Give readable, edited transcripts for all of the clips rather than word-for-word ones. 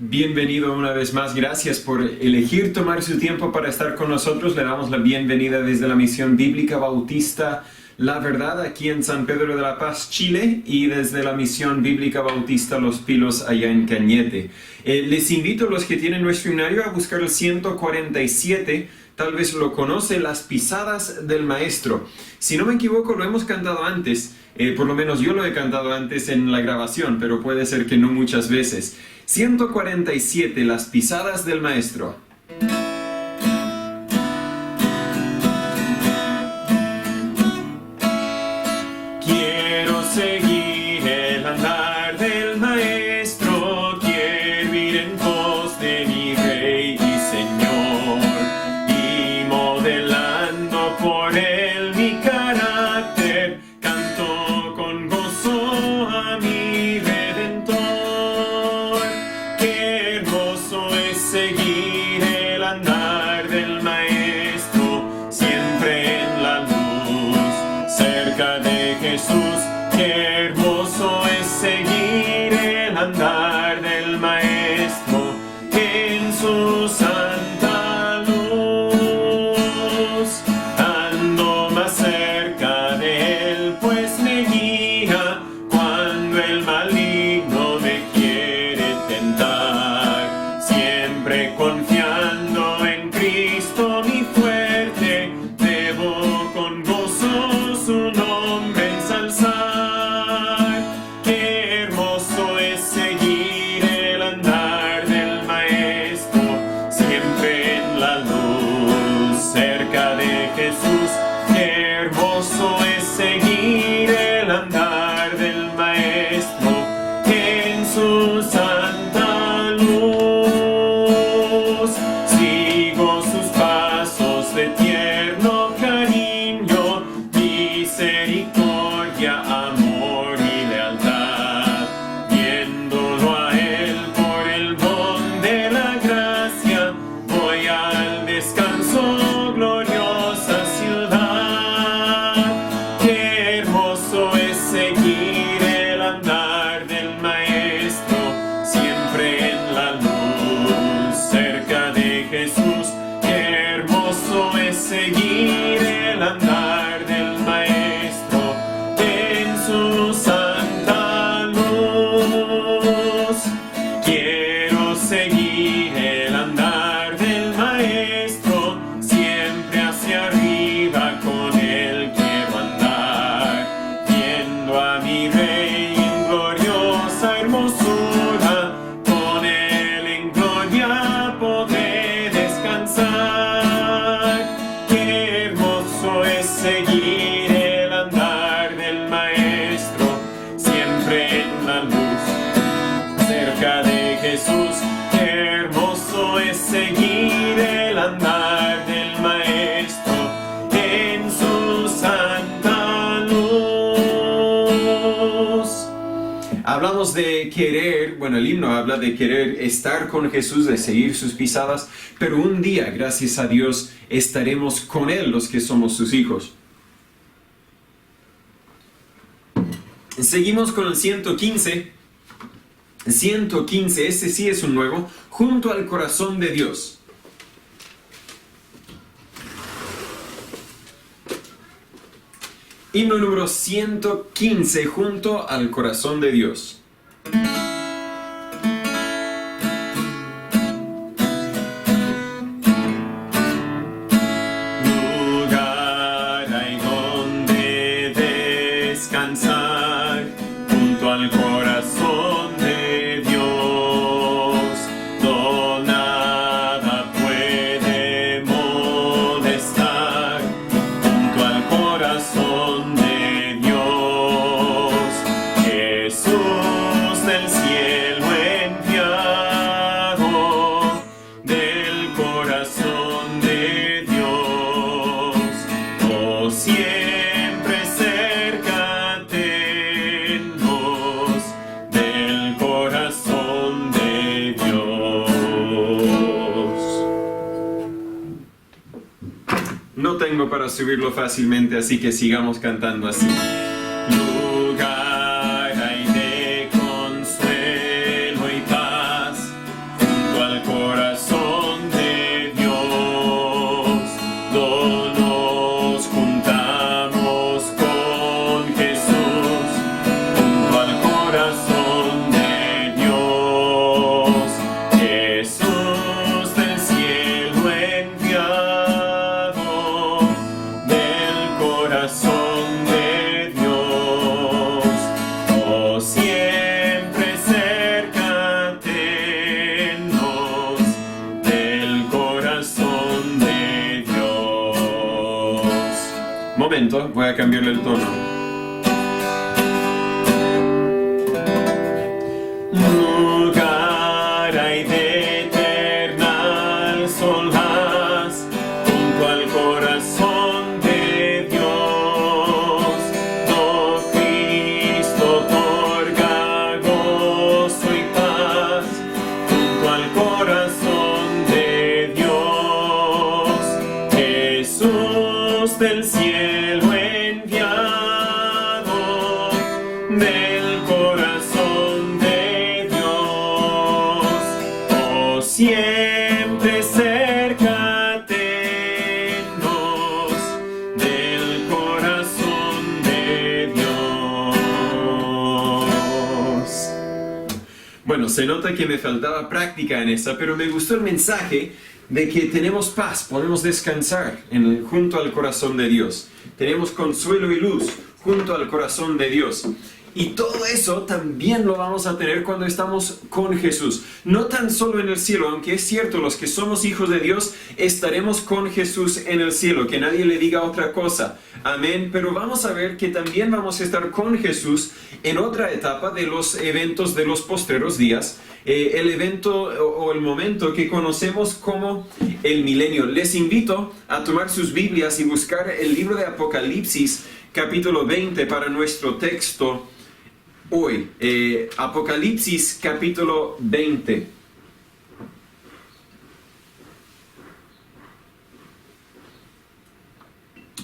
Bienvenido una vez más. Gracias por elegir tomar su tiempo para estar con nosotros. Le damos la bienvenida desde la Misión Bíblica Bautista La Verdad aquí en San Pedro de la Paz, Chile, y desde la Misión Bíblica Bautista Los Pilos allá en Cañete. Les invito a los que tienen nuestro himnario a buscar el 147. Tal vez lo conoce, Las Pisadas del Maestro. Si no me equivoco, lo hemos cantado antes. Por lo menos yo lo he cantado antes en la grabación, pero puede ser que no muchas veces. 147, Las Pisadas del Maestro. Quiero seguir el andar del Maestro, quiero ir en pos de mi Rey y Señor, y modelando por él mi carácter, canto con gozo a mi Redentor. Qué hermoso es seguir el andar del Maestro, siempre en la luz, cerca de Jesús. Qué hermoso es seguir el andar del Maestro en su santa luz. Ando más cerca de él, pues me guía cuando el maligno me quiere tentar. Siempre confiando en Cristo mi fuerte, debo con gozo su nombre ensalzar. Qué hermoso es seguir el andar del Maestro, siempre en la luz, cerca de Jesús. Qué hermoso es seguir el andar del Maestro en su santa luz. Sigo sus pasos de tierno cariño, misericordia, amor y lealtad. Viéndolo a él por el don de la gracia, voy al descanso, gloriosa ciudad. Qué hermoso es seguir el andar del Maestro, siempre en la luz, cerca de Jesús. Qué hermoso es seguir el andar del Maestro en su santa luz. Quiero seguir el andar del Maestro, siempre hacia arriba con él quiero andar, viendo a mi Rey en gloriosa hermosura, con él en gloria podré descansar. Qué hermoso es seguir el andar del Maestro, siempre en la luz, cerca de Jesús. Qué hermoso es seguir el andar del Maestro en su santa luz. Hablamos de querer, bueno, el himno habla de querer estar con Jesús, de seguir sus pisadas, pero un día, gracias a Dios, estaremos con Él, los que somos sus hijos. Seguimos con el 115. 115, ese sí es un nuevo, Junto al Corazón de Dios. Himno número 115, Junto al Corazón de Dios. Lugar hay donde descansar, junto al corazón de Dios, no nada puede molestar, junto al corazón de Dios. Jesús del cielo enviado, del corazón de Dios, oh siempre cerca tennos, del corazón de Dios. No tengo para subirlo fácilmente, así que sigamos cantando así. Lugar hay de consuelo y paz, momento, voy a cambiarle el tono. Lugar hay de eternal solaz junto al corazón de Dios. Do Cristo otorga gozo y paz junto al corazón de Dios. Jesús del cielo enviado, del corazón de Dios, oh siempre cerca tennos, del corazón de Dios. Bueno, se nota que me faltaba práctica en esa, pero me gustó el mensaje de que tenemos paz, podemos descansar junto al corazón de Dios. Tenemos consuelo y luz junto al corazón de Dios. Y todo eso también lo vamos a tener cuando estamos con Jesús. No tan solo en el cielo, aunque es cierto, los que somos hijos de Dios estaremos con Jesús en el cielo. Que nadie le diga otra cosa. Amén. Pero vamos a ver que también vamos a estar con Jesús en otra etapa de los eventos de los postreros días. El evento o el momento que conocemos como el milenio. Les invito a tomar sus Biblias y buscar el libro de Apocalipsis, capítulo 20, para nuestro texto hoy. Apocalipsis, capítulo 20.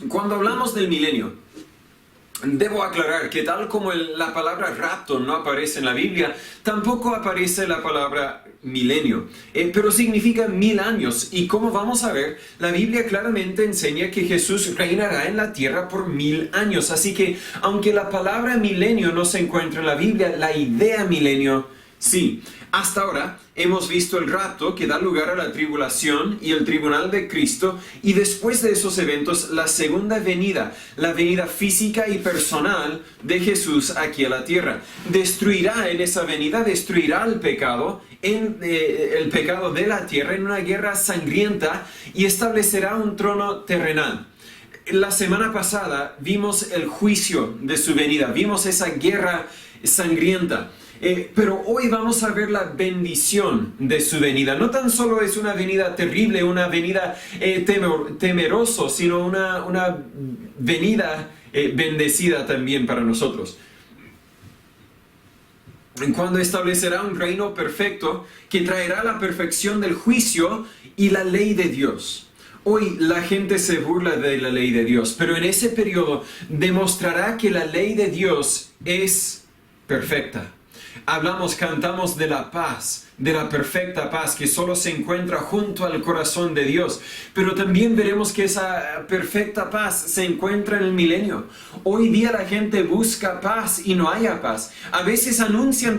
Cuando hablamos del milenio, debo aclarar que tal como la palabra rapto no aparece en la Biblia, tampoco aparece la palabra milenio, pero significa 1000 años. Y como vamos a ver, la Biblia claramente enseña que Jesús reinará en la tierra por 1000 años. Así que, aunque la palabra milenio no se encuentra en la Biblia, la idea milenio sí. Hasta ahora hemos visto el rapto que da lugar a la tribulación y el tribunal de Cristo, y después de esos eventos la segunda venida, la venida física y personal de Jesús aquí a la tierra. Destruirá en esa venida, destruirá el pecado de la tierra en una guerra sangrienta y establecerá un trono terrenal. La semana pasada vimos el juicio de su venida, vimos esa guerra sangrienta. Pero hoy vamos a ver la bendición de su venida. No tan solo es una venida terrible, una venida temeroso, sino una venida bendecida también para nosotros. Cuando establecerá un reino perfecto que traerá la perfección del juicio y la ley de Dios. Hoy la gente se burla de la ley de Dios, pero en ese periodo demostrará que la ley de Dios es perfecta. Cantamos de la paz, de la perfecta paz que solo se encuentra junto al corazón de Dios. Pero también veremos que esa perfecta paz se encuentra en el milenio. Hoy día la gente busca paz y no haya paz. A veces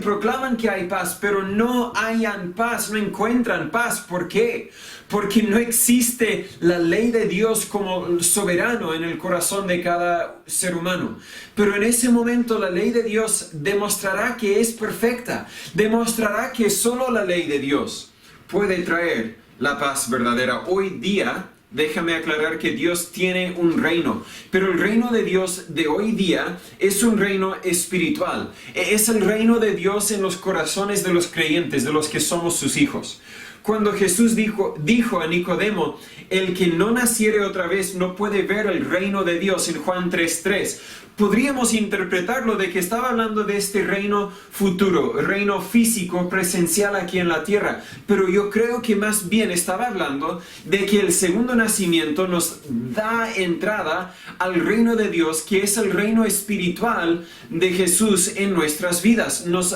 proclaman que hay paz, pero no hayan paz, no encuentran paz. ¿Por qué? Porque no existe la ley de Dios como soberano en el corazón de cada ser humano. Pero en ese momento la ley de Dios demostrará que es perfecta. Demostrará que solo la ley de Dios puede traer la paz verdadera. Hoy día, déjame aclarar que Dios tiene un reino, pero el reino de Dios de hoy día es un reino espiritual. Es el reino de Dios en los corazones de los creyentes, de los que somos sus hijos. Cuando Jesús dijo a Nicodemo, el que no naciere otra vez no puede ver el reino de Dios, en Juan 3:3, podríamos interpretarlo de que estaba hablando de este reino futuro, reino físico, presencial aquí en la tierra. Pero yo creo que más bien estaba hablando de que el segundo nacimiento nos da entrada al reino de Dios, que es el reino espiritual de Jesús en nuestras vidas. Nos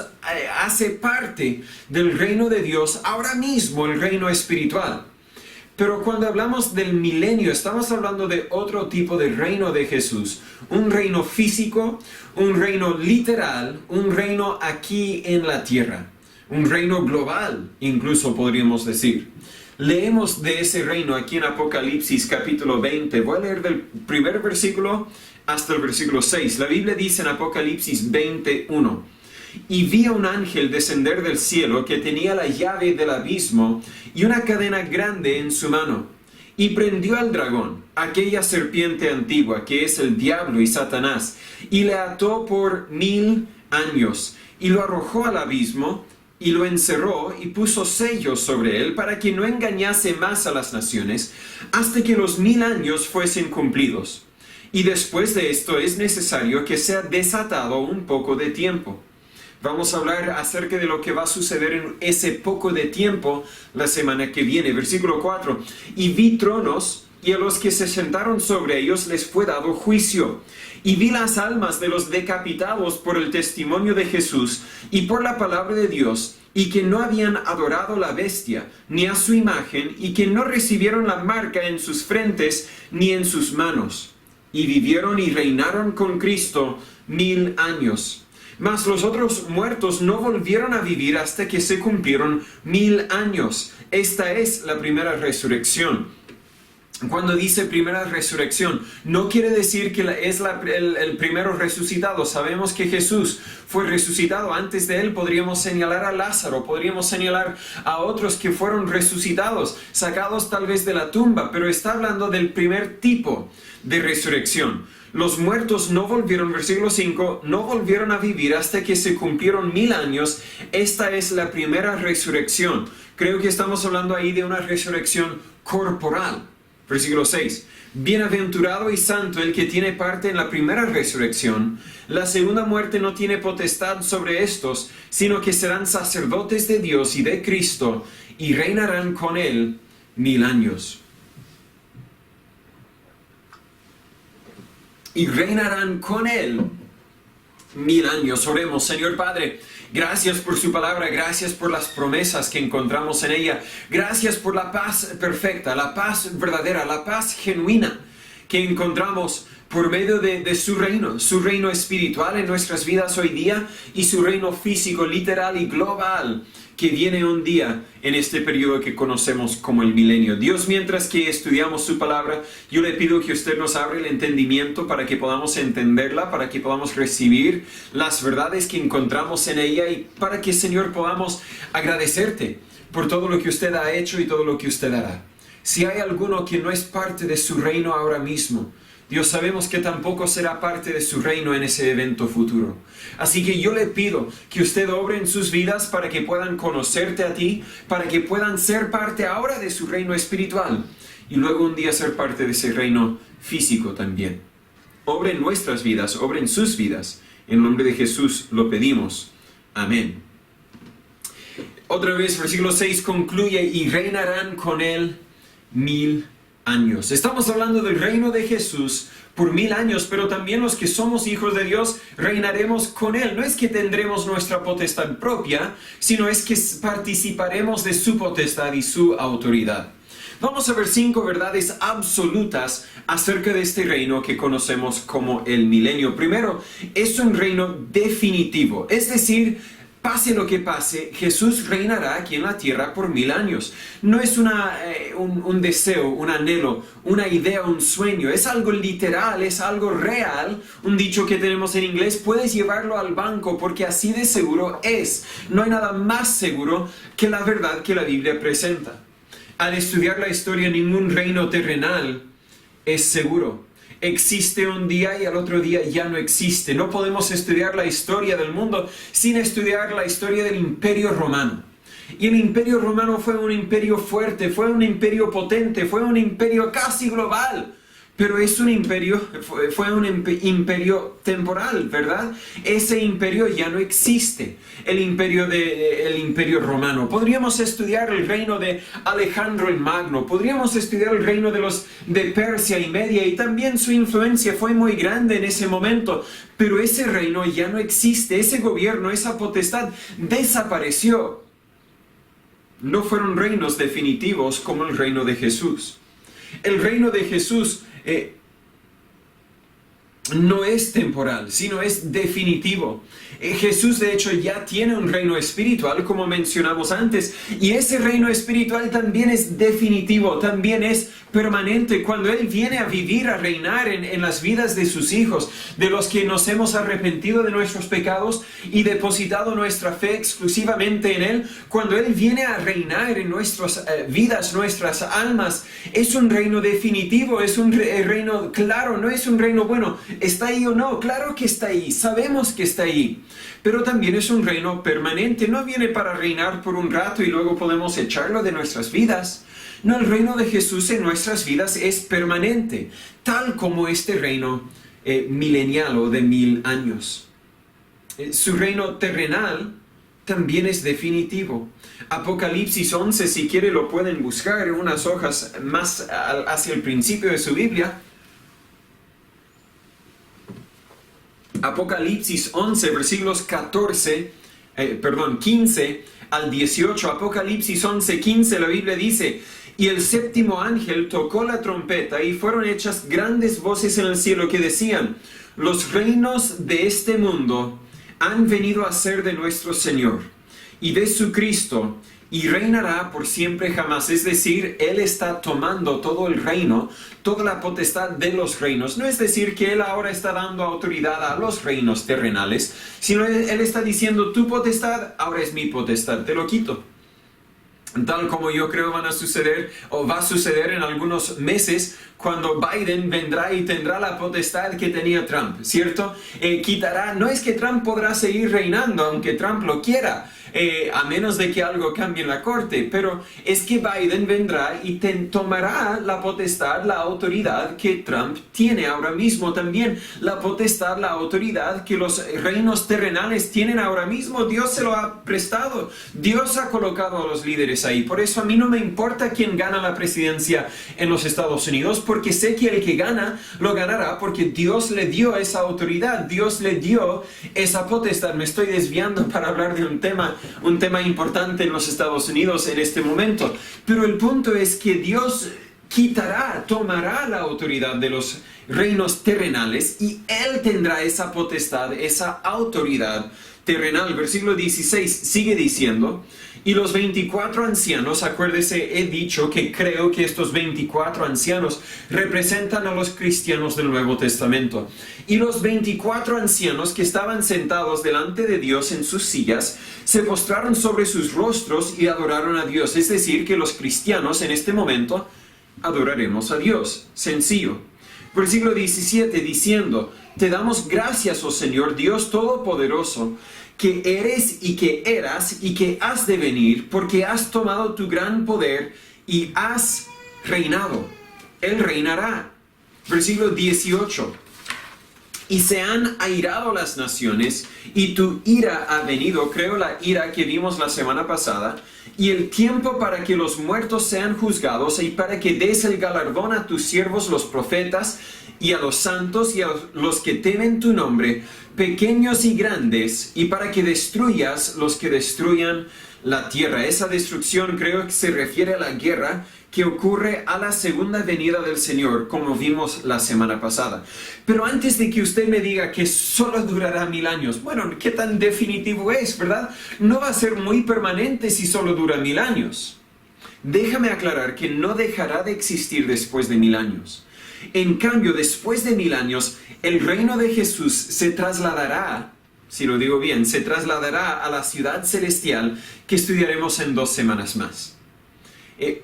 hace parte del reino de Dios ahora mismo, el reino espiritual. Pero cuando hablamos del milenio, estamos hablando de otro tipo de reino de Jesús. Un reino físico, un reino literal, un reino aquí en la tierra. Un reino global, incluso podríamos decir. Leemos de ese reino aquí en Apocalipsis capítulo 20. Voy a leer del primer versículo hasta el versículo 6. La Biblia dice en Apocalipsis 21. Y vi a un ángel descender del cielo que tenía la llave del abismo y una cadena grande en su mano. y prendió al dragón, aquella serpiente antigua que es el diablo y Satanás, y le ató por 1000 años, y lo arrojó al abismo, y lo encerró, y puso sellos sobre él, para que no engañase más a las naciones, hasta que los 1000 años fuesen cumplidos. Y después de esto es necesario que sea desatado un poco de tiempo. Vamos a hablar acerca de lo que va a suceder en ese poco de tiempo la semana que viene. Versículo 4. Y vi tronos, y a los que se sentaron sobre ellos les fue dado juicio. Y vi las almas de los decapitados por el testimonio de Jesús y por la palabra de Dios, y que no habían adorado la bestia, ni a su imagen, y que no recibieron la marca en sus frentes, ni en sus manos. Y vivieron y reinaron con Cristo 1000 años. Mas los otros muertos no volvieron a vivir hasta que se cumplieron 1000 años. Esta es la primera resurrección. Cuando dice primera resurrección, no quiere decir que es el primero resucitado. Sabemos que Jesús fue resucitado. Antes de él podríamos señalar a Lázaro, podríamos señalar a otros que fueron resucitados, sacados tal vez de la tumba, pero está hablando del primer tipo de resurrección. Los muertos no volvieron, versículo 5, no volvieron a vivir hasta que se cumplieron 1000 años. Esta es la primera resurrección. Creo que estamos hablando ahí de una resurrección corporal. Versículo 6. Bienaventurado y santo el que tiene parte en la primera resurrección. La segunda muerte no tiene potestad sobre estos, sino que serán sacerdotes de Dios y de Cristo, y reinarán con él 1000 años. Y reinarán con él 1000 años. Oremos. Señor Padre, gracias por su palabra, gracias por las promesas que encontramos en ella, gracias por la paz perfecta, la paz verdadera, la paz genuina que encontramos por medio de su reino espiritual en nuestras vidas hoy día y su reino físico, literal y global que viene un día en este periodo que conocemos como el milenio. Dios, mientras que estudiamos su palabra, yo le pido que usted nos abra el entendimiento para que podamos entenderla, para que podamos recibir las verdades que encontramos en ella y para que, Señor, podamos agradecerte por todo lo que usted ha hecho y todo lo que usted hará. Si hay alguno que no es parte de su reino ahora mismo, Dios, sabemos que tampoco será parte de su reino en ese evento futuro. Así que yo le pido que usted obre en sus vidas para que puedan conocerte a ti, para que puedan ser parte ahora de su reino espiritual y luego un día ser parte de ese reino físico también. Obre en nuestras vidas, obre en sus vidas. En nombre de Jesús lo pedimos. Amén. Otra vez, versículo 6 concluye, y reinarán con él 1000 años. Estamos hablando del reino de Jesús por 1000 años, pero también los que somos hijos de Dios reinaremos con él. No es que tendremos nuestra potestad propia, sino es que participaremos de su potestad y su autoridad. Vamos a ver 5 verdades absolutas acerca de este reino que conocemos como el milenio. Primero, es un reino definitivo, es decir, pase lo que pase, Jesús reinará aquí en la tierra por 1000 años. No es un deseo, un anhelo, una idea, un sueño. Es algo literal, es algo real. Un dicho que tenemos en inglés, puedes llevarlo al banco porque así de seguro es. No hay nada más seguro que la verdad que la Biblia presenta. Al estudiar la historia, ningún reino terrenal es seguro. Existe un día y al otro día ya no existe. No podemos estudiar la historia del mundo sin estudiar la historia del Imperio Romano. Y el Imperio Romano fue un imperio fuerte, fue un imperio potente, fue un imperio casi global. Pero es un imperio, fue un imperio temporal, ¿verdad? Ese imperio ya no existe, el imperio romano. Podríamos estudiar el reino de Alejandro el Magno, podríamos estudiar el reino de Persia y Media, y también su influencia fue muy grande en ese momento. Pero ese reino ya no existe, ese gobierno, esa potestad desapareció. No fueron reinos definitivos como el reino de Jesús. El reino de Jesús no es temporal, sino es definitivo. Jesús de hecho ya tiene un reino espiritual, como mencionamos antes, y ese reino espiritual también es definitivo, también es permanente. Cuando Él viene a vivir, a reinar en las vidas de sus hijos, de los que nos hemos arrepentido de nuestros pecados y depositado nuestra fe exclusivamente en Él, cuando Él viene a reinar en nuestras vidas, nuestras almas, es un reino definitivo, es un reino claro, no es un reino bueno. ¿Está ahí o no? Claro que está ahí, sabemos que está ahí. Pero también es un reino permanente, no viene para reinar por un rato y luego podemos echarlo de nuestras vidas. No, el reino de Jesús en nuestras vidas es permanente, tal como este reino milenial o de 1000 años. Su reino terrenal también es definitivo. Apocalipsis 11, si quiere lo pueden buscar en unas hojas más hacia el principio de su Biblia. Apocalipsis 11, versículos 15 al 18. Apocalipsis 11, 15, la Biblia dice: y el séptimo ángel tocó la trompeta, y fueron hechas grandes voces en el cielo que decían: los reinos de este mundo han venido a ser de nuestro Señor y de su Cristo, y reinará por siempre jamás. Es decir, Él está tomando todo el reino, toda la potestad de los reinos. No es decir que Él ahora está dando autoridad a los reinos terrenales, sino Él está diciendo: tu potestad ahora es mi potestad, te lo quito. Tal como yo creo van a suceder o va a suceder en algunos meses, cuando Biden vendrá y tendrá la potestad que tenía Trump, ¿cierto? Quitará, no es que Trump podrá seguir reinando, aunque Trump lo quiera, a menos de que algo cambie en la corte, pero es que Biden vendrá y tomará la potestad, la autoridad que Trump tiene ahora mismo, también la potestad, la autoridad que los reinos terrenales tienen ahora mismo. Dios se lo ha prestado, Dios ha colocado a los líderes ahí. Por eso a mí no me importa quién gana la presidencia en los Estados Unidos, porque sé que el que gana, lo ganará porque Dios le dio esa autoridad, Dios le dio esa potestad. Me estoy desviando para hablar de un tema importante en los Estados Unidos en este momento, pero el punto es que Dios tomará la autoridad de los reinos terrenales, y Él tendrá esa potestad, esa autoridad terrenal. Versículo 16 sigue diciendo: y los 24 ancianos, acuérdese, he dicho que creo que estos 24 ancianos representan a los cristianos del Nuevo Testamento. Y los 24 ancianos que estaban sentados delante de Dios en sus sillas, se postraron sobre sus rostros y adoraron a Dios. Es decir, que los cristianos en este momento adoraremos a Dios. Sencillo. Versículo 17 diciendo: te damos gracias, oh Señor, Dios Todopoderoso, que eres y que eras y que has de venir, porque has tomado tu gran poder y has reinado. Él reinará. Versículo 18. Y se han airado las naciones, y tu ira ha venido, creo la ira que vimos la semana pasada, y el tiempo para que los muertos sean juzgados, y para que des el galardón a tus siervos los profetas, y a los santos y a los que temen tu nombre, pequeños y grandes, y para que destruyas los que destruyan la tierra. Esa destrucción creo que se refiere a la guerra que ocurre a la segunda venida del Señor, como vimos la semana pasada. Pero antes de que usted me diga que solo durará 1000 años, bueno, ¿qué tan definitivo es, verdad? No va a ser muy permanente si solo dura 1000 años. Déjame aclarar que no dejará de existir después de 1000 años. En cambio, después de 1000 años, el reino de Jesús se trasladará, si lo digo bien, se trasladará a la ciudad celestial que estudiaremos en 2 semanas más.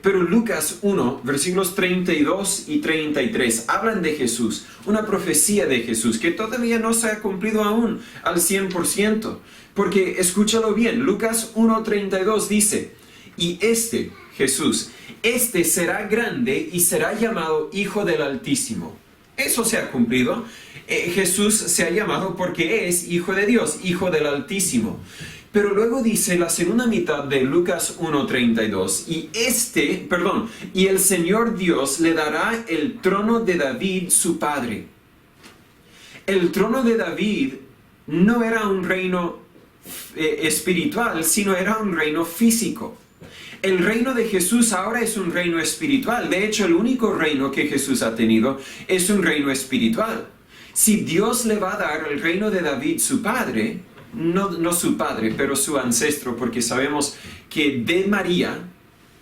Pero Lucas 1, versículos 32 y 33, hablan de Jesús, una profecía de Jesús que todavía no se ha cumplido aún al 100%. Porque, escúchalo bien, Lucas 1, 32 dice: y Jesús, será grande y será llamado Hijo del Altísimo. Eso se ha cumplido. Jesús se ha llamado porque es Hijo de Dios, Hijo del Altísimo. Pero luego dice la segunda mitad de Lucas 1:32, y el Señor Dios le dará el trono de David su padre. El trono de David no era un reino espiritual, sino era un reino físico. El reino de Jesús ahora es un reino espiritual. De hecho, el único reino que Jesús ha tenido es un reino espiritual. Si Dios le va a dar el reino de David, su padre, no su padre, pero su ancestro, porque sabemos que de María,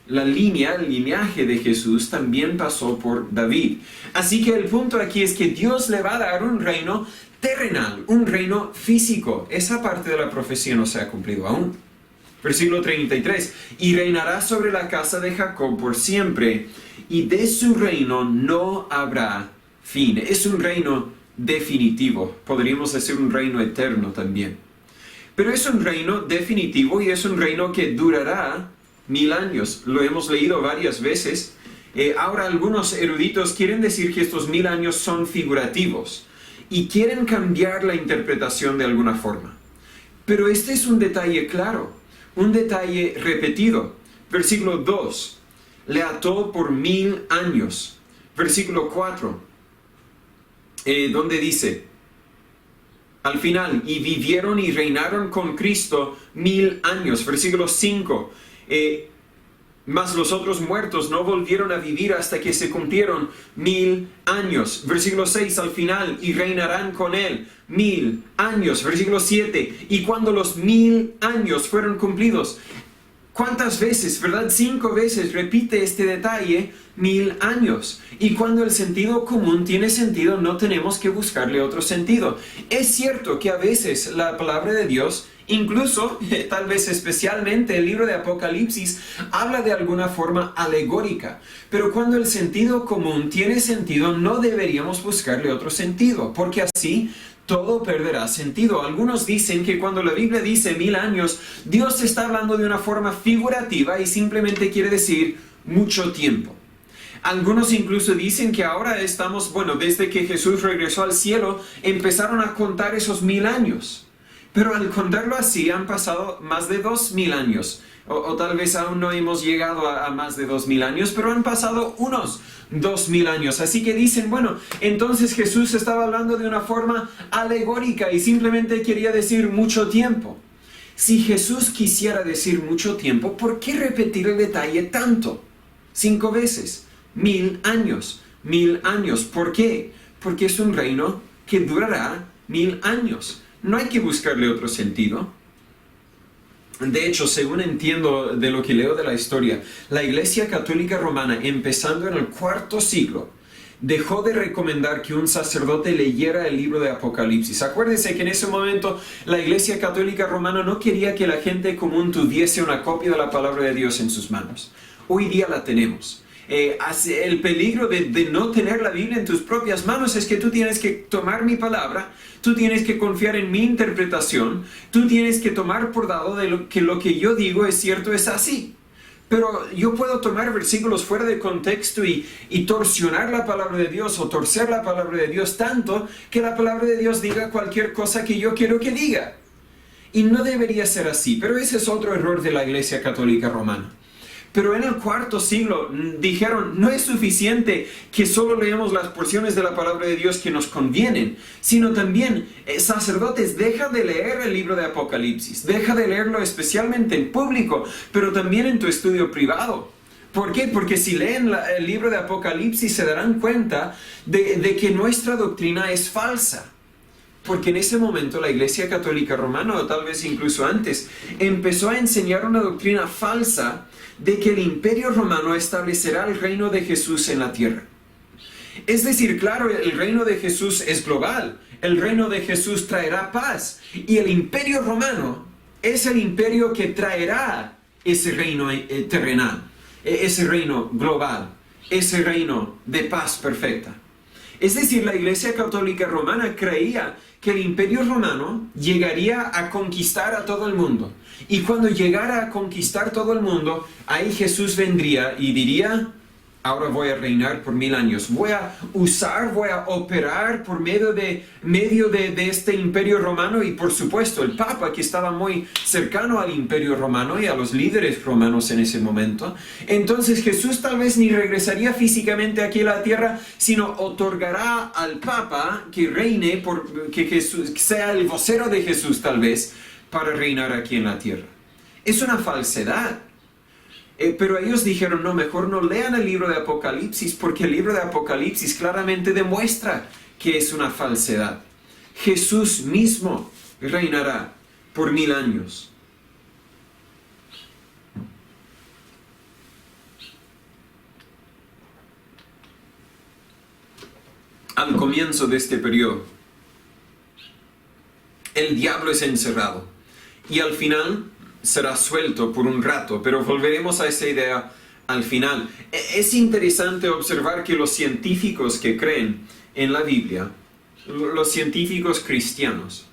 el linaje de Jesús también pasó por David. Así que el punto aquí es que Dios le va a dar un reino terrenal, un reino físico. Esa parte de la profecía no se ha cumplido aún. Versículo 33, y reinará sobre la casa de Jacob por siempre, y de su reino no habrá fin. Es un reino definitivo, podríamos decir un reino eterno también. Pero es un reino definitivo y es un reino que durará 1000 años. Lo hemos leído varias veces. Ahora algunos eruditos quieren decir que estos 1000 años son figurativos y quieren cambiar la interpretación de alguna forma. Pero este es un detalle claro, un detalle repetido. Versículo 2, le ató por 1000 años. Versículo 4, donde dice, al final, y vivieron y reinaron con Cristo 1000 años. Versículo 5, mas los otros muertos no volvieron a vivir hasta que se cumplieron 1000 años. Versículo 6, al final, y reinarán con él 1000 años. Versículo 7, y cuando los 1000 años fueron cumplidos, ¿cuántas veces, verdad? 5 veces repite este detalle, 1000 años. Y cuando el sentido común tiene sentido, no tenemos que buscarle otro sentido. Es cierto que a veces la palabra de Dios, incluso, tal vez especialmente el libro de Apocalipsis, habla de alguna forma alegórica. Pero cuando el sentido común tiene sentido, no deberíamos buscarle otro sentido, porque así todo perderá sentido. Algunos dicen que cuando la Biblia dice 1000 años, Dios está hablando de una forma figurativa y simplemente quiere decir mucho tiempo. Algunos incluso dicen que ahora estamos, desde que Jesús regresó al cielo, empezaron a contar esos 1000 años. Pero al contarlo así han pasado más de 2000 años. O tal vez aún no hemos llegado a más de 2000 años, pero han pasado unos 2000 años. Así que dicen, entonces Jesús estaba hablando de una forma alegórica y simplemente quería decir mucho tiempo. Si Jesús quisiera decir mucho tiempo, ¿por qué repetir el detalle tanto? 5 veces. 1000 años. 1000 años. ¿Por qué? Porque es un reino que durará 1000 años. No hay que buscarle otro sentido. De hecho, según entiendo de lo que leo de la historia, la Iglesia Católica Romana, empezando en el IV siglo, dejó de recomendar que un sacerdote leyera el libro de Apocalipsis. Acuérdense que en ese momento la Iglesia Católica Romana no quería que la gente común tuviese una copia de la palabra de Dios en sus manos. Hoy día la tenemos. El peligro de no tener la Biblia en tus propias manos es que tú tienes que tomar mi palabra, tú tienes que confiar en mi interpretación, tú tienes que tomar por dado de lo que yo digo es cierto, es así. Pero yo puedo tomar versículos fuera de contexto y torsionar la palabra de Dios o torcer la palabra de Dios tanto que la palabra de Dios diga cualquier cosa que yo quiero que diga. Y no debería ser así, pero ese es otro error de la Iglesia Católica Romana. Pero en el IV siglo dijeron, no es suficiente que solo leamos las porciones de la palabra de Dios que nos convienen, sino también, sacerdotes, deja de leer el libro de Apocalipsis, deja de leerlo especialmente en público, pero también en tu estudio privado. ¿Por qué? Porque si leen el libro de Apocalipsis se darán cuenta de que nuestra doctrina es falsa. Porque en ese momento la Iglesia Católica Romana, o tal vez incluso antes, empezó a enseñar una doctrina falsa de que el Imperio Romano establecerá el reino de Jesús en la tierra. Es decir, claro, el reino de Jesús es global, el reino de Jesús traerá paz, y el Imperio Romano es el imperio que traerá ese reino terrenal, ese reino global, ese reino de paz perfecta. Es decir, la Iglesia Católica Romana creía que el Imperio Romano llegaría a conquistar a todo el mundo. Y cuando llegara a conquistar todo el mundo, ahí Jesús vendría y diría, ahora voy a reinar por 1000 años. Voy a operar por medio de este Imperio Romano y por supuesto el Papa, que estaba muy cercano al Imperio Romano y a los líderes romanos en ese momento. Entonces Jesús tal vez ni regresaría físicamente aquí a la tierra, sino otorgará al Papa que reine, que Jesús sea el vocero de Jesús tal vez, para reinar aquí en la tierra. Es una falsedad. Pero ellos dijeron, no, mejor no lean el libro de Apocalipsis, porque el libro de Apocalipsis claramente demuestra que es una falsedad. Jesús mismo reinará por 1000 años. Al comienzo de este periodo, el diablo es encerrado y al final será suelto por un rato, pero volveremos a esa idea al final. Es interesante observar que los científicos que creen en la Biblia, los científicos cristianos,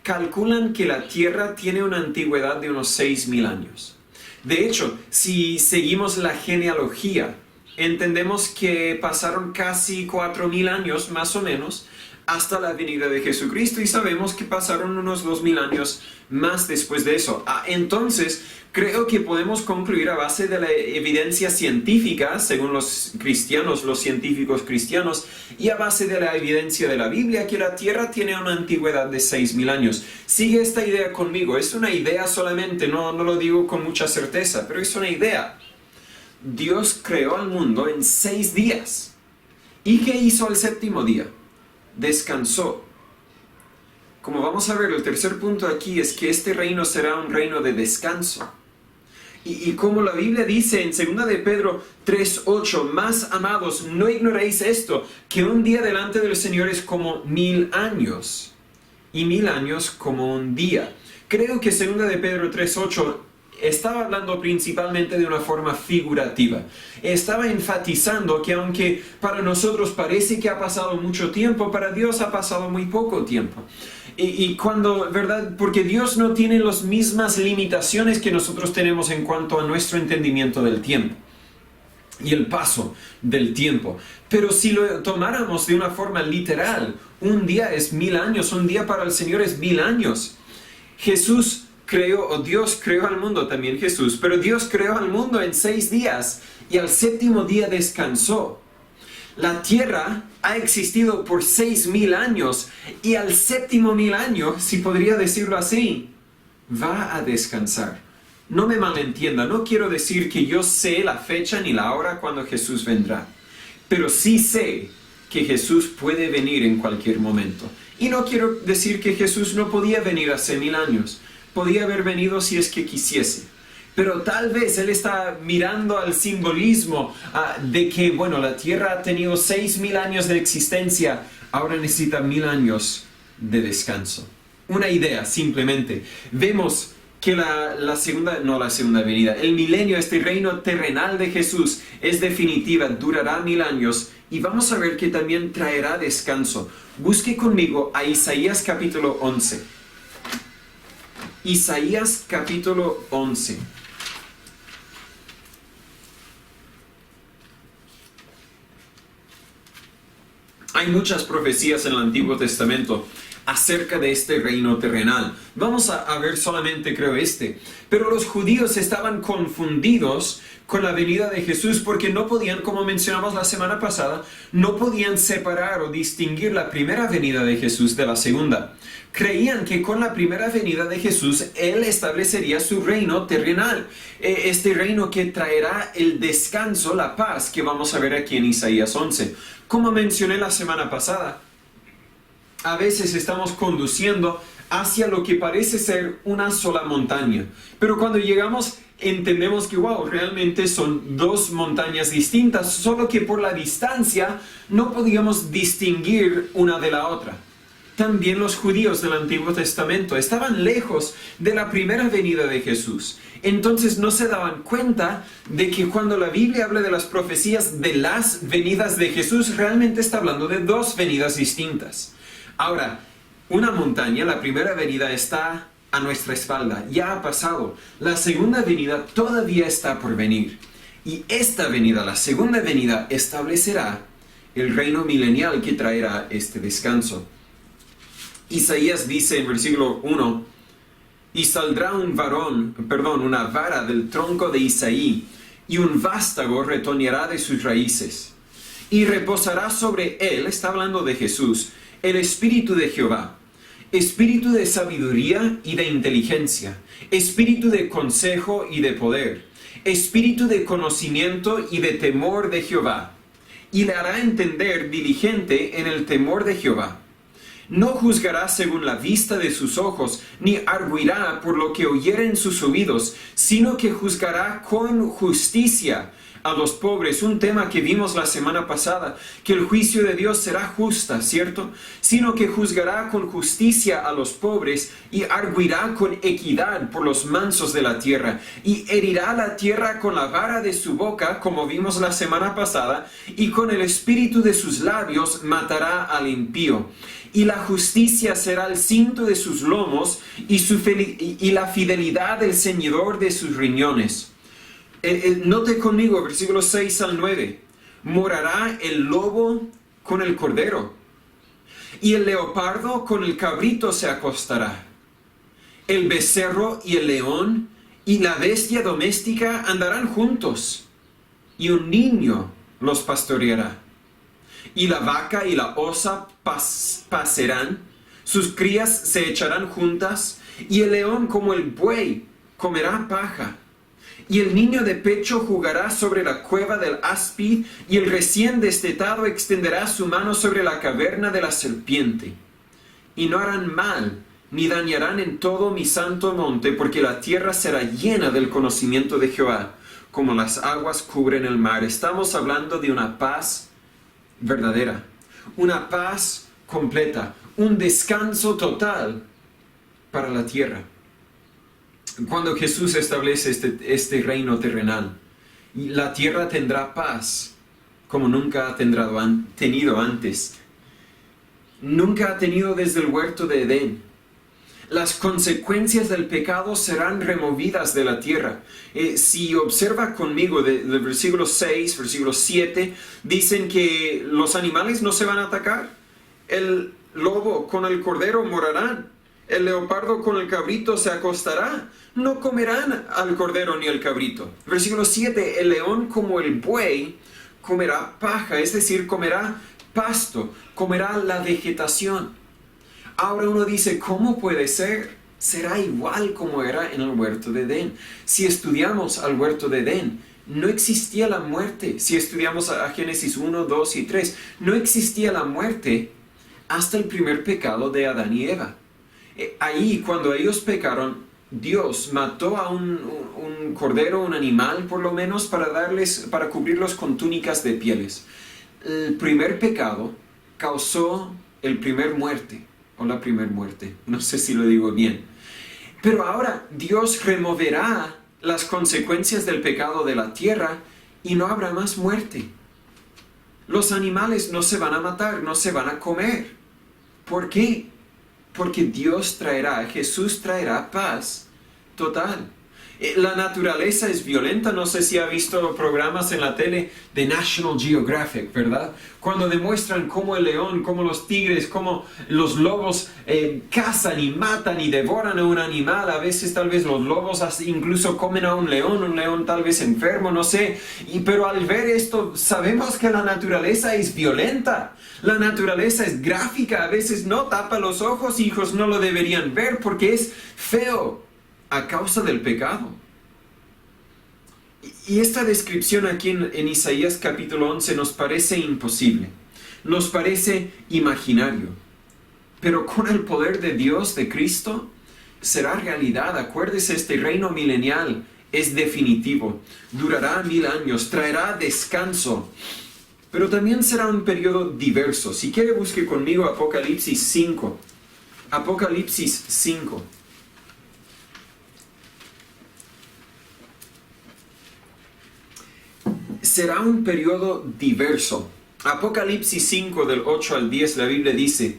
calculan que la Tierra tiene una antigüedad de unos 6000 años. De hecho, si seguimos la genealogía, entendemos que pasaron casi 4000 años, más o menos, hasta la venida de Jesucristo, y sabemos que pasaron unos 2000 años más después de eso. Entonces, creo que podemos concluir a base de la evidencia científica, según los cristianos, los científicos cristianos, y a base de la evidencia de la Biblia, que la Tierra tiene una antigüedad de 6000 años. Sigue esta idea conmigo, es una idea solamente, no lo digo con mucha certeza, pero es una idea. Dios creó al mundo en 6 días. ¿Y qué hizo al séptimo día? Descansó. Como vamos a ver, el tercer punto aquí es que este reino será un reino de descanso. Y como la Biblia dice en 2 de Pedro 3:8, más amados, no ignoréis esto, que un día delante del Señor es como 1000 años, y 1000 años como un día. Creo que 2 de Pedro 3:8 estaba hablando principalmente de una forma figurativa. Estaba enfatizando que aunque para nosotros parece que ha pasado mucho tiempo, para Dios ha pasado muy poco tiempo. Y cuando, ¿verdad? Porque Dios no tiene las mismas limitaciones que nosotros tenemos en cuanto a nuestro entendimiento del tiempo y el paso del tiempo. Pero si lo tomáramos de una forma literal, un día es 1000 años, un día para el Señor es 1000 años. Jesús creó, o Dios creó al mundo, también Jesús, pero Dios creó al mundo en 6 días y al séptimo día descansó. La tierra ha existido por 6000 años y al séptimo 1000 año, si podría decirlo así, va a descansar. No me malentienda, no quiero decir que yo sé la fecha ni la hora cuando Jesús vendrá, pero sí sé que Jesús puede venir en cualquier momento. Y no quiero decir que Jesús no podía venir hace 1000 años. Podía haber venido si es que quisiese. Pero tal vez Él está mirando al simbolismo de que, bueno, la tierra ha tenido 6000 años de existencia, ahora necesita 1000 años de descanso. Una idea, simplemente. Vemos que la segunda venida, el milenio, este reino terrenal de Jesús es definitiva, durará 1000 años y vamos a ver que también traerá descanso. Busque conmigo a Isaías capítulo 11. Isaías capítulo 11. Hay muchas profecías en el Antiguo Testamento acerca de este reino terrenal. Vamos a ver solamente, creo, Pero los judíos estaban confundidos con la venida de Jesús porque no podían, como mencionamos la semana pasada, no podían separar o distinguir la primera venida de Jesús de la segunda. Creían que con la primera venida de Jesús, Él establecería su reino terrenal. Este reino que traerá el descanso, la paz, que vamos a ver aquí en Isaías 11. Como mencioné la semana pasada, a veces estamos conduciendo hacia lo que parece ser una sola montaña. Pero cuando llegamos, entendemos que, wow, realmente son 2 montañas distintas, solo que por la distancia no podíamos distinguir una de la otra. También los judíos del Antiguo Testamento estaban lejos de la primera venida de Jesús. Entonces no se daban cuenta de que cuando la Biblia habla de las profecías de las venidas de Jesús, realmente está hablando de 2 venidas distintas. Ahora, una montaña, la primera venida está a nuestra espalda, ya ha pasado. La segunda venida todavía está por venir. Y esta venida, la segunda venida, establecerá el reino milenial que traerá este descanso. Isaías dice en versículo 1, y saldrá una vara del tronco de Isaí, y un vástago retoñará de sus raíces. Y reposará sobre él, está hablando de Jesús, el Espíritu de Jehová, espíritu de sabiduría y de inteligencia, espíritu de consejo y de poder, espíritu de conocimiento y de temor de Jehová. y le hará entender diligente en el temor de Jehová. No juzgará según la vista de sus ojos, ni arguirá por lo que oyere en sus oídos, sino que juzgará con justicia a los pobres. Un tema que vimos la semana pasada, que el juicio de Dios será justa, ¿cierto? Sino que juzgará con justicia a los pobres y arguirá con equidad por los mansos de la tierra, y herirá la tierra con la vara de su boca, como vimos la semana pasada, y con el espíritu de sus labios matará al impío. Y la justicia será el cinto de sus lomos, y la fidelidad del ceñidor de sus riñones. Note conmigo, versículos 6 al 9. Morará el lobo con el cordero, y el leopardo con el cabrito se acostará. El becerro y el león y la bestia doméstica andarán juntos, y un niño los pastoreará. Y la vaca y la osa pacerán, sus crías se echarán juntas, y el león como el buey comerá paja. Y el niño de pecho jugará sobre la cueva del áspid, y el recién destetado extenderá su mano sobre la caverna de la serpiente. Y no harán mal, ni dañarán en todo mi santo monte, porque la tierra será llena del conocimiento de Jehová, como las aguas cubren el mar. Estamos hablando de una paz verdadera, una paz completa, un descanso total para la tierra. Cuando Jesús establece este reino terrenal, la tierra tendrá paz como nunca ha tenido antes. Nunca ha tenido desde el huerto de Edén. Las consecuencias del pecado serán removidas de la tierra. Si observa conmigo del versículo 6, versículo 7, dicen que los animales no se van a atacar. El lobo con el cordero morarán. El leopardo con el cabrito se acostará. No comerán al cordero ni al cabrito. Versículo 7, el león como el buey comerá paja, es decir, comerá pasto, comerá la vegetación. Ahora uno dice, ¿cómo puede ser? Será igual como era en el huerto de Edén. Si estudiamos al huerto de Edén, no existía la muerte. Si estudiamos a Génesis 1, 2 y 3, no existía la muerte hasta el primer pecado de Adán y Eva. Ahí, cuando ellos pecaron, Dios mató a un cordero, un animal por lo menos, para cubrirlos con túnicas de pieles. El primer pecado causó el primer muerte, o la primer muerte, no sé si lo digo bien. Pero ahora Dios removerá las consecuencias del pecado de la tierra y no habrá más muerte. Los animales no se van a matar, no se van a comer. ¿Por qué? Porque Jesús traerá paz total. La naturaleza es violenta. No sé si ha visto programas en la tele de National Geographic, ¿verdad? Cuando demuestran cómo el león, cómo los tigres, cómo los lobos cazan y matan y devoran a un animal. A veces tal vez los lobos incluso comen a un león tal vez enfermo, no sé. Pero al ver esto sabemos que la naturaleza es violenta. La naturaleza es gráfica. A veces no tapa los ojos, hijos no lo deberían ver porque es feo a causa del pecado. Y esta descripción aquí en Isaías capítulo 11 nos parece imposible, nos parece imaginario, pero con el poder de Dios, de Cristo, será realidad. Acuérdese, este reino milenial es definitivo, durará 1000 años, traerá descanso, pero también será un periodo diverso. Si quiere, busque conmigo Apocalipsis 5. Apocalipsis 5. Será un periodo diverso. Apocalipsis 5 del 8 al 10, la Biblia dice: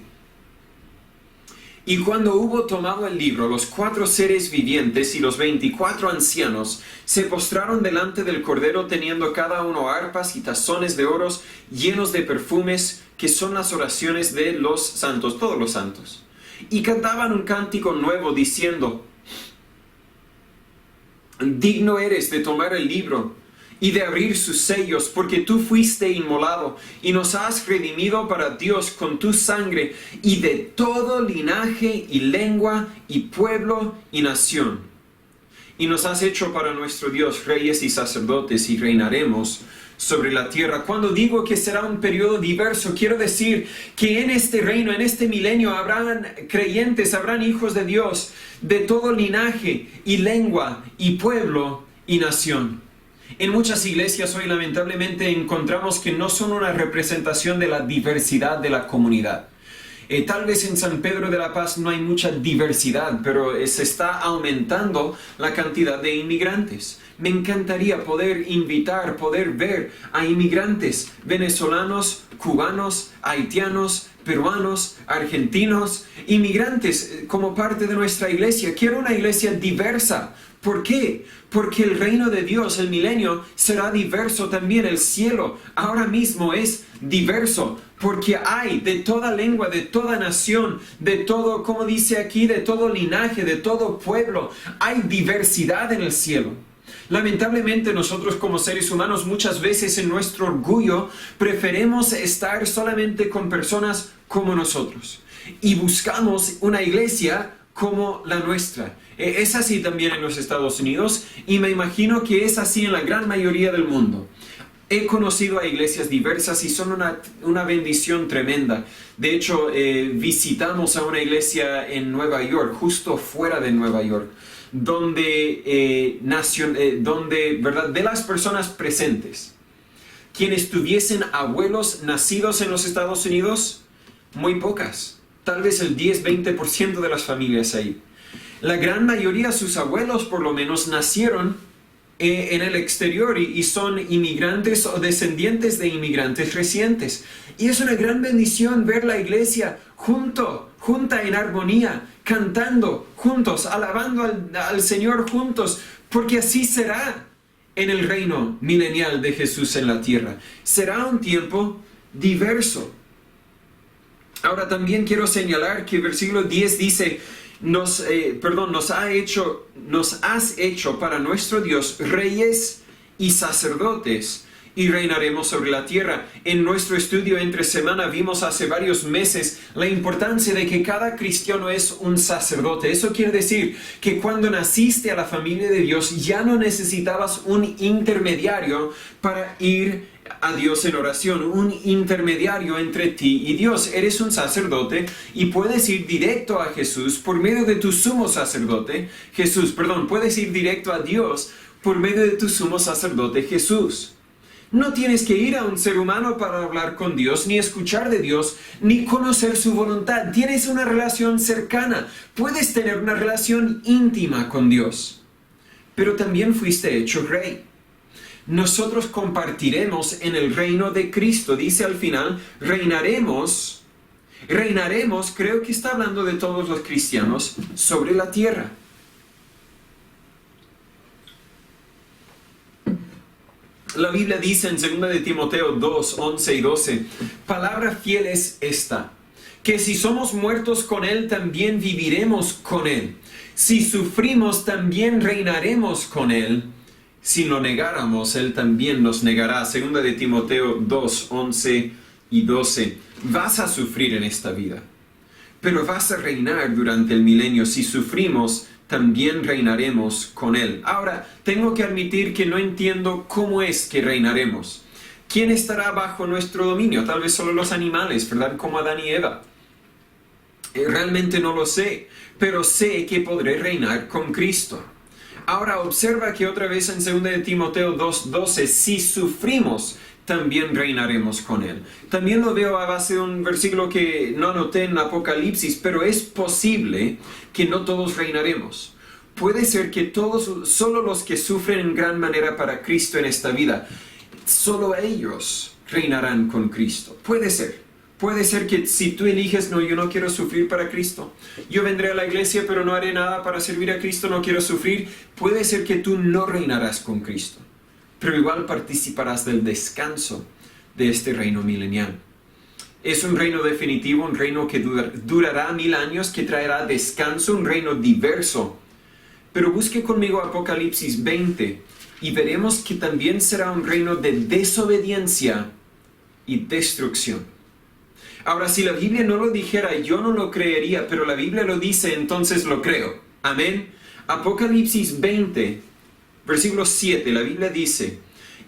Y cuando hubo tomado el libro, los 4 seres vivientes y los 24 ancianos se postraron delante del Cordero, teniendo cada uno arpas y tazones de oro llenos de perfumes, que son las oraciones de los santos, todos los santos. Y cantaban un cántico nuevo, diciendo: Digno eres de tomar el libro y de abrir sus sellos, porque tú fuiste inmolado y nos has redimido para Dios con tu sangre, y de todo linaje y lengua y pueblo y nación. Y nos has hecho para nuestro Dios reyes y sacerdotes, y reinaremos sobre la tierra. Cuando digo que será un periodo diverso, quiero decir que en este reino, en este milenio, habrán creyentes, habrán hijos de Dios de todo linaje y lengua y pueblo y nación. En muchas iglesias hoy lamentablemente encontramos que no son una representación de la diversidad de la comunidad. Tal vez en San Pedro de la Paz no hay mucha diversidad, pero se está aumentando la cantidad de inmigrantes. Me encantaría poder invitar, poder ver a inmigrantes venezolanos, cubanos, haitianos, peruanos, argentinos, inmigrantes como parte de nuestra iglesia. Quiero una iglesia diversa. ¿Por qué? Porque el reino de Dios, el milenio, será diverso también. El cielo ahora mismo es diverso, porque hay de toda lengua, de toda nación, de todo, como dice aquí, de todo linaje, de todo pueblo. Hay diversidad en el cielo. Lamentablemente nosotros como seres humanos muchas veces en nuestro orgullo preferimos estar solamente con personas como nosotros y buscamos una iglesia como la nuestra. Es así también en los Estados Unidos y me imagino que es así en la gran mayoría del mundo. He conocido a iglesias diversas y son una bendición tremenda. De hecho, visitamos a una iglesia en Nueva York, justo fuera de Nueva York, donde, ¿verdad?, de las personas presentes, quienes tuviesen abuelos nacidos en los Estados Unidos, muy pocas. Tal vez el 10-20% de las familias ahí. La gran mayoría, sus abuelos por lo menos, nacieron en el exterior y son inmigrantes o descendientes de inmigrantes recientes. Y es una gran bendición ver la iglesia junta en armonía, cantando juntos, alabando al Señor juntos, porque así será en el reino milenial de Jesús en la tierra. Será un tiempo diverso. Ahora también quiero señalar que el versículo 10 dice, nos has hecho para nuestro Dios reyes y sacerdotes y reinaremos sobre la tierra. En nuestro estudio entre semana vimos hace varios meses la importancia de que cada cristiano es un sacerdote. Eso quiere decir que cuando naciste a la familia de Dios ya no necesitabas un intermediario para ir a Dios en oración, un intermediario entre ti y Dios. Eres un sacerdote y puedes ir directo a Jesús por medio de tu sumo sacerdote. Puedes ir directo a Dios por medio de tu sumo sacerdote Jesús. No tienes que ir a un ser humano para hablar con Dios, ni escuchar de Dios, ni conocer su voluntad. Tienes una relación cercana. Puedes tener una relación íntima con Dios. Pero también fuiste hecho rey. Nosotros compartiremos en el reino de Cristo. Dice al final, reinaremos, creo que está hablando de todos los cristianos, sobre la tierra. La Biblia dice en 2 de Timoteo 2, 11 y 12, palabra fiel es esta, que si somos muertos con Él, también viviremos con Él. Si sufrimos, también reinaremos con Él. Si lo negáramos, Él también nos negará. 2 de Timoteo 2, 11 y 12. Vas a sufrir en esta vida, pero vas a reinar durante el milenio. Si sufrimos, también reinaremos con Él. Ahora, tengo que admitir que no entiendo cómo es que reinaremos. ¿Quién estará bajo nuestro dominio? Tal vez solo los animales, ¿verdad? Como Adán y Eva. Realmente no lo sé, pero sé que podré reinar con Cristo. Ahora observa que otra vez en 2 de Timoteo 2:12, si sufrimos, también reinaremos con Él. También lo veo a base de un versículo que no anoté en Apocalipsis, pero es posible que no todos reinaremos. Puede ser que solo los que sufren en gran manera para Cristo en esta vida, solo ellos reinarán con Cristo. Puede ser. Puede ser que si tú eliges, no, yo no quiero sufrir para Cristo. Yo vendré a la iglesia, pero no haré nada para servir a Cristo, no quiero sufrir. Puede ser que tú no reinarás con Cristo, pero igual participarás del descanso de este reino milenial. Es un reino definitivo, un reino que durará 1000 años, que traerá descanso, un reino diverso. Pero busque conmigo Apocalipsis 20 y veremos que también será un reino de desobediencia y destrucción. Ahora, si la Biblia no lo dijera, yo no lo creería, pero la Biblia lo dice, entonces lo creo. Amén. Apocalipsis 20, versículo 7, la Biblia dice,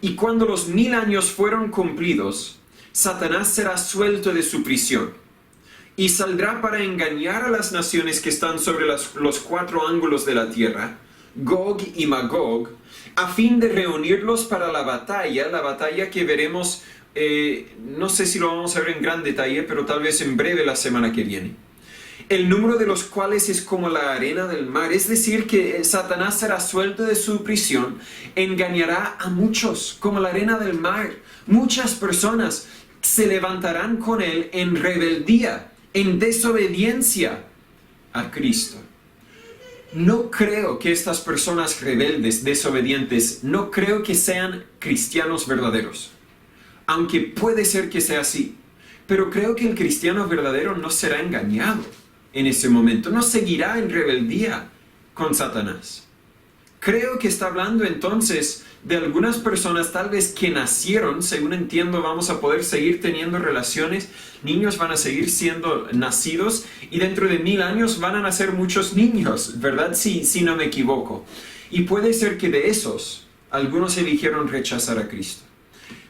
Y cuando los 1000 años fueron cumplidos, Satanás será suelto de su prisión y saldrá para engañar a las naciones que están sobre los 4 ángulos de la tierra, Gog y Magog, a fin de reunirlos para la batalla que veremos, no sé si lo vamos a ver en gran detalle, pero tal vez en breve la semana que viene. El número de los cuales es como la arena del mar, es decir, que Satanás será suelto de su prisión, engañará a muchos, como la arena del mar. Muchas personas se levantarán con él en rebeldía, en desobediencia a Cristo. No creo que estas personas rebeldes, desobedientes, no creo que sean cristianos verdaderos. Aunque puede ser que sea así. Pero creo que el cristiano verdadero no será engañado en ese momento. No seguirá en rebeldía con Satanás. Creo que está hablando entonces de algunas personas tal vez que nacieron, según entiendo, vamos a poder seguir teniendo relaciones, niños van a seguir siendo nacidos y dentro de 1000 años van a nacer muchos niños, ¿verdad? Si no me equivoco. Y puede ser que de esos, algunos eligieron rechazar a Cristo.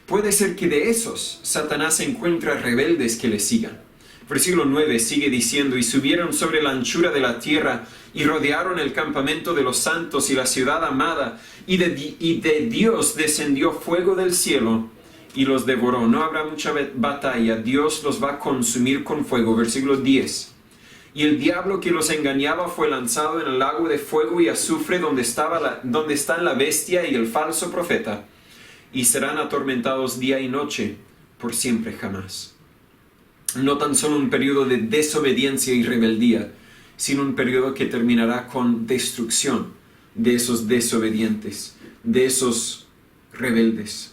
Puede ser que de esos, Satanás encuentra rebeldes que le sigan. Versículo 9 sigue diciendo, y subieron sobre la anchura de la tierra, y rodearon el campamento de los santos y la ciudad amada, y de Dios descendió fuego del cielo, y los devoró. No habrá mucha batalla, Dios los va a consumir con fuego. Versículo 10. Y el diablo que los engañaba fue lanzado en el lago de fuego y azufre, donde están la bestia y el falso profeta, y serán atormentados día y noche, por siempre jamás. No tan solo un periodo de desobediencia y rebeldía, sino un periodo que terminará con destrucción de esos desobedientes, de esos rebeldes.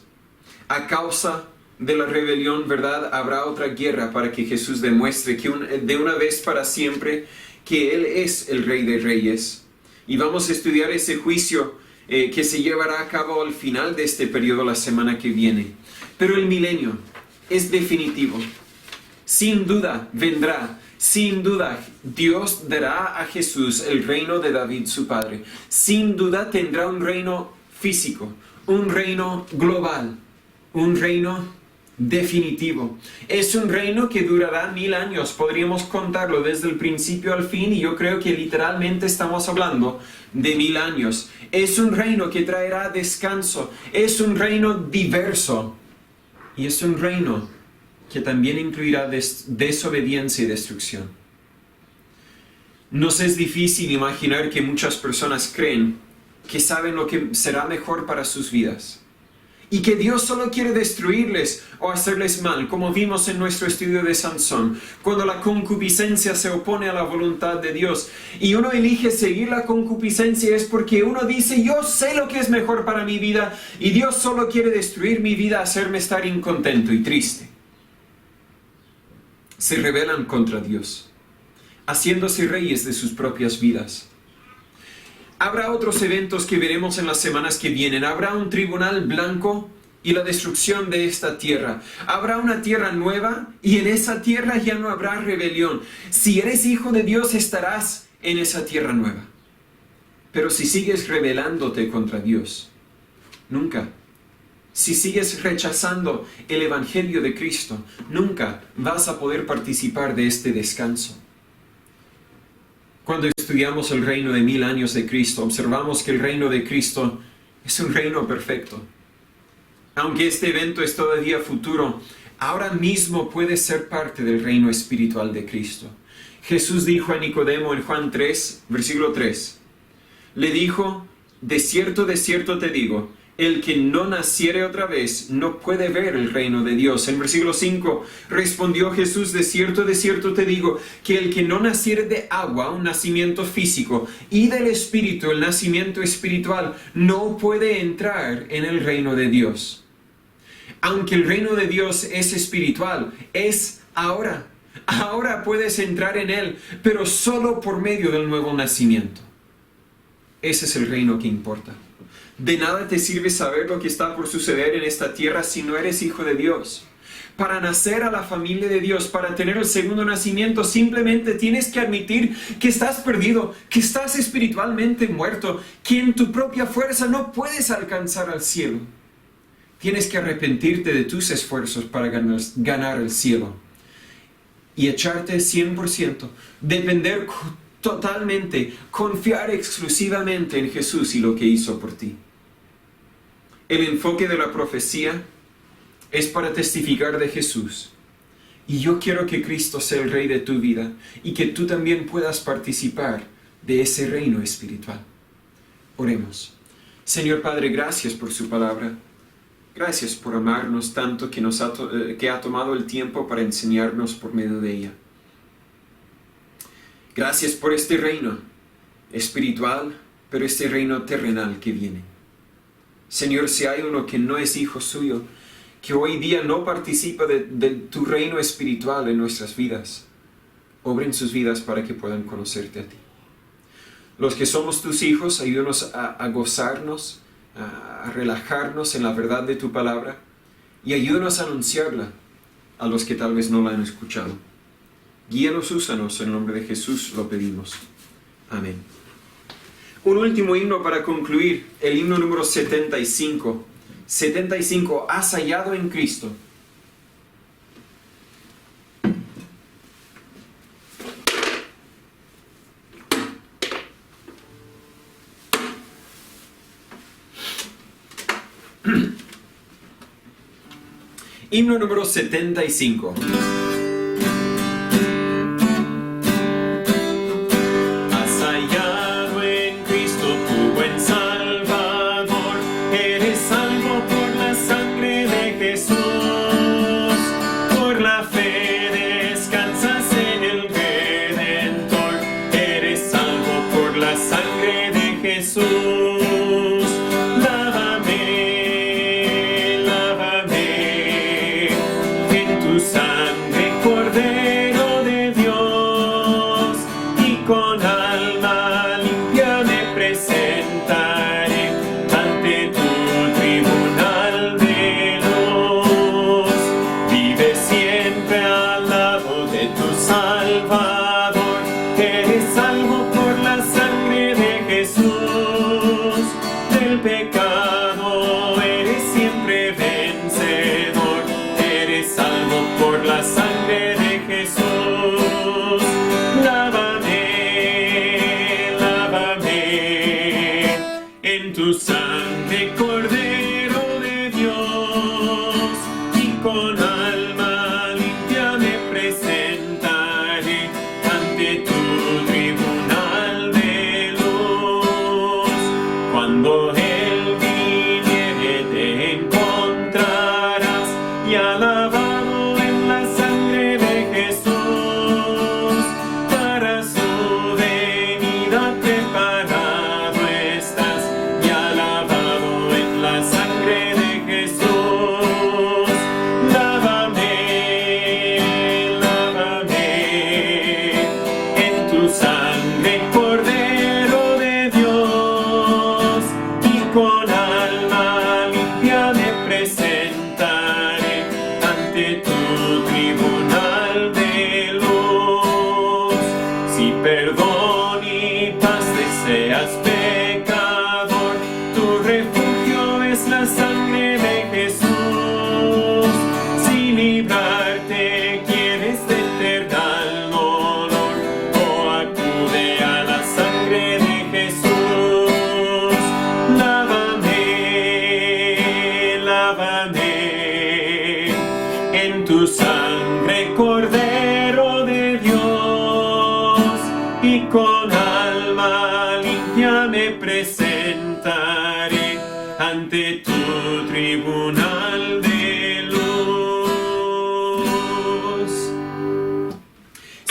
A causa de la rebelión, ¿verdad?, habrá otra guerra para que Jesús demuestre que de una vez para siempre que Él es el Rey de Reyes. Y vamos a estudiar ese juicio que se llevará a cabo al final de este periodo la semana que viene. Pero el milenio es definitivo. Sin duda vendrá, sin duda Dios dará a Jesús el reino de David su padre. Sin duda tendrá un reino físico, un reino global, un reino definitivo. Es un reino que durará 1000 años, podríamos contarlo desde el principio al fin, y yo creo que literalmente estamos hablando de 1000 años. Es un reino que traerá descanso, es un reino diverso, y es un reino que también incluirá desobediencia y destrucción. Nos es difícil imaginar que muchas personas creen que saben lo que será mejor para sus vidas y que Dios solo quiere destruirles o hacerles mal, como vimos en nuestro estudio de Sansón, cuando la concupiscencia se opone a la voluntad de Dios y uno elige seguir la concupiscencia, es porque uno dice, yo sé lo que es mejor para mi vida y Dios solo quiere destruir mi vida, hacerme estar incontento y triste. Se rebelan contra Dios, haciéndose reyes de sus propias vidas. Habrá otros eventos que veremos en las semanas que vienen. Habrá un tribunal blanco y la destrucción de esta tierra. Habrá una tierra nueva y en esa tierra ya no habrá rebelión. Si eres hijo de Dios, estarás en esa tierra nueva. Pero si sigues rebelándote contra Dios, nunca. Si sigues rechazando el Evangelio de Cristo, nunca vas a poder participar de este descanso. Cuando estudiamos el reino de 1000 años de Cristo, observamos que el reino de Cristo es un reino perfecto. Aunque este evento es todavía futuro, ahora mismo puede ser parte del reino espiritual de Cristo. Jesús dijo a Nicodemo en Juan 3, versículo 3, le dijo, de cierto te digo, el que no naciere otra vez no puede ver el reino de Dios. En versículo 5 respondió Jesús, de cierto te digo, que el que no naciere de agua, un nacimiento físico, y del Espíritu, el nacimiento espiritual, no puede entrar en el reino de Dios. Aunque el reino de Dios es espiritual, es ahora. Ahora puedes entrar en él, pero solo por medio del nuevo nacimiento. Ese es el reino que importa. De nada te sirve saber lo que está por suceder en esta tierra si no eres hijo de Dios. Para nacer a la familia de Dios, para tener el segundo nacimiento, simplemente tienes que admitir que estás perdido, que estás espiritualmente muerto, que en tu propia fuerza no puedes alcanzar al cielo. Tienes que arrepentirte de tus esfuerzos para ganar el cielo y echarte 100%, depender totalmente, confiar exclusivamente en Jesús y lo que hizo por ti. El enfoque de la profecía es para testificar de Jesús. Y yo quiero que Cristo sea el Rey de tu vida y que tú también puedas participar de ese reino espiritual. Oremos. Señor Padre, gracias por su palabra. Gracias por amarnos tanto que ha tomado el tiempo para enseñarnos por medio de ella. Gracias por este reino espiritual, pero este reino terrenal que viene. Señor, si hay uno que no es hijo suyo, que hoy día no participa de tu reino espiritual en nuestras vidas, obra en sus vidas para que puedan conocerte a ti. Los que somos tus hijos, ayúdanos a gozarnos, a relajarnos en la verdad de tu palabra y ayúdanos a anunciarla a los que tal vez no la han escuchado. Guíanos, úsanos, en el nombre de Jesús lo pedimos. Amén. Un último himno para concluir, el himno número 75. 75, has hallado en Cristo. Himno número 75.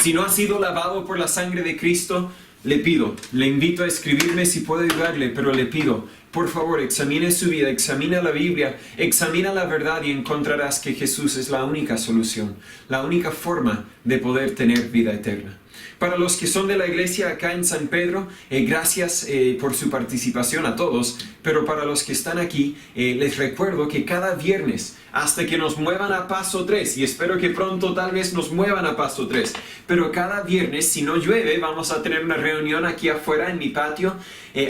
Si no ha sido lavado por la sangre de Cristo, le invito a escribirme si puedo ayudarle, pero le pido, por favor, examine su vida, examina la Biblia, examina la verdad y encontrarás que Jesús es la única solución, la única forma de poder tener vida eterna. Para los que son de la iglesia acá en San Pedro, gracias por su participación a todos, pero para los que están aquí, les recuerdo que cada viernes, hasta que nos muevan a Paso 3, y espero que pronto tal vez nos muevan a Paso 3, pero cada viernes, si no llueve, vamos a tener una reunión aquí afuera en mi patio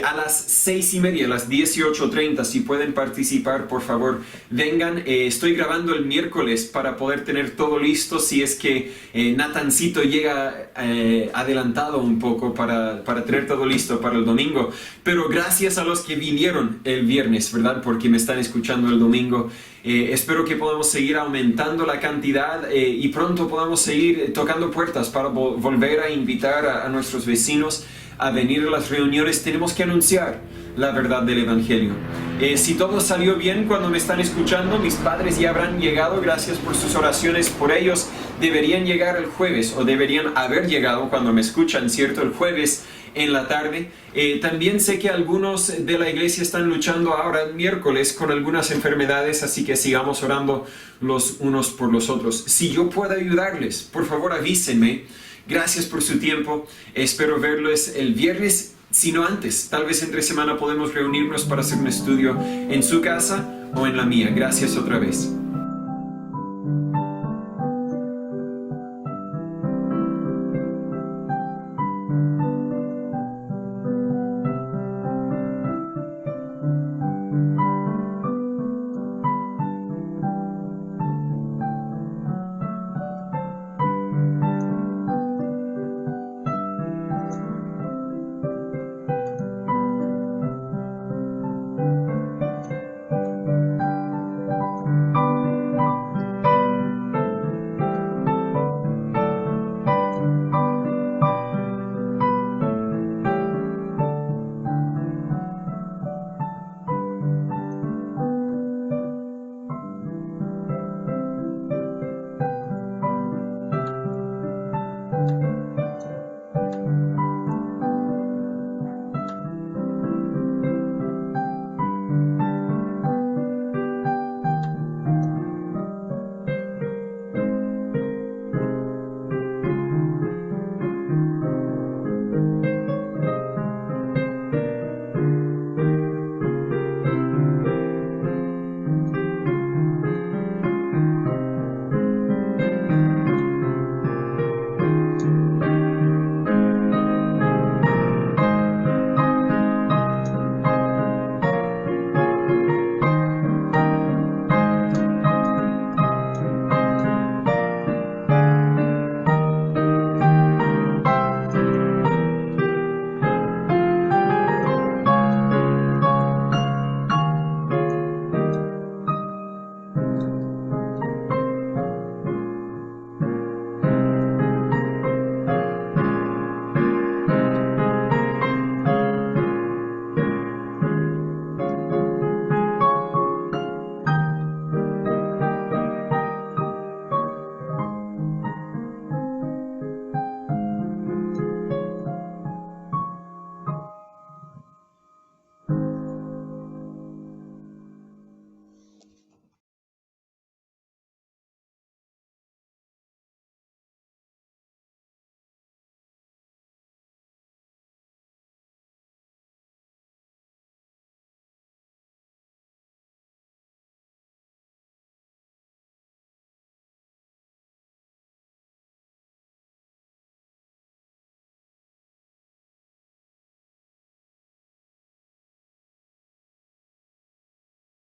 a las 6:30, a las 18:30. Si pueden participar, por favor, vengan. Estoy grabando el miércoles para poder tener todo listo, si es que Natancito llega adelantado un poco para tener todo listo para el domingo. Pero gracias a los que vinieron el viernes, ¿verdad? Porque me están escuchando el domingo. Espero que podamos seguir aumentando la cantidad y pronto podamos seguir tocando puertas para volver a invitar a nuestros vecinos a venir a las reuniones. Tenemos que anunciar la verdad del Evangelio. Si todo salió bien cuando me están escuchando, mis padres ya habrán llegado. Gracias por sus oraciones por ellos. Deberían llegar el jueves, o deberían haber llegado cuando me escuchan, ¿cierto? El jueves en la tarde. También sé que algunos de la iglesia están luchando ahora el miércoles con algunas enfermedades, así que sigamos orando los unos por los otros. Si yo puedo ayudarles, por favor avísenme. Gracias por su tiempo. Espero verlos el viernes, si no antes. Tal vez entre semana podemos reunirnos para hacer un estudio en su casa o en la mía. Gracias otra vez.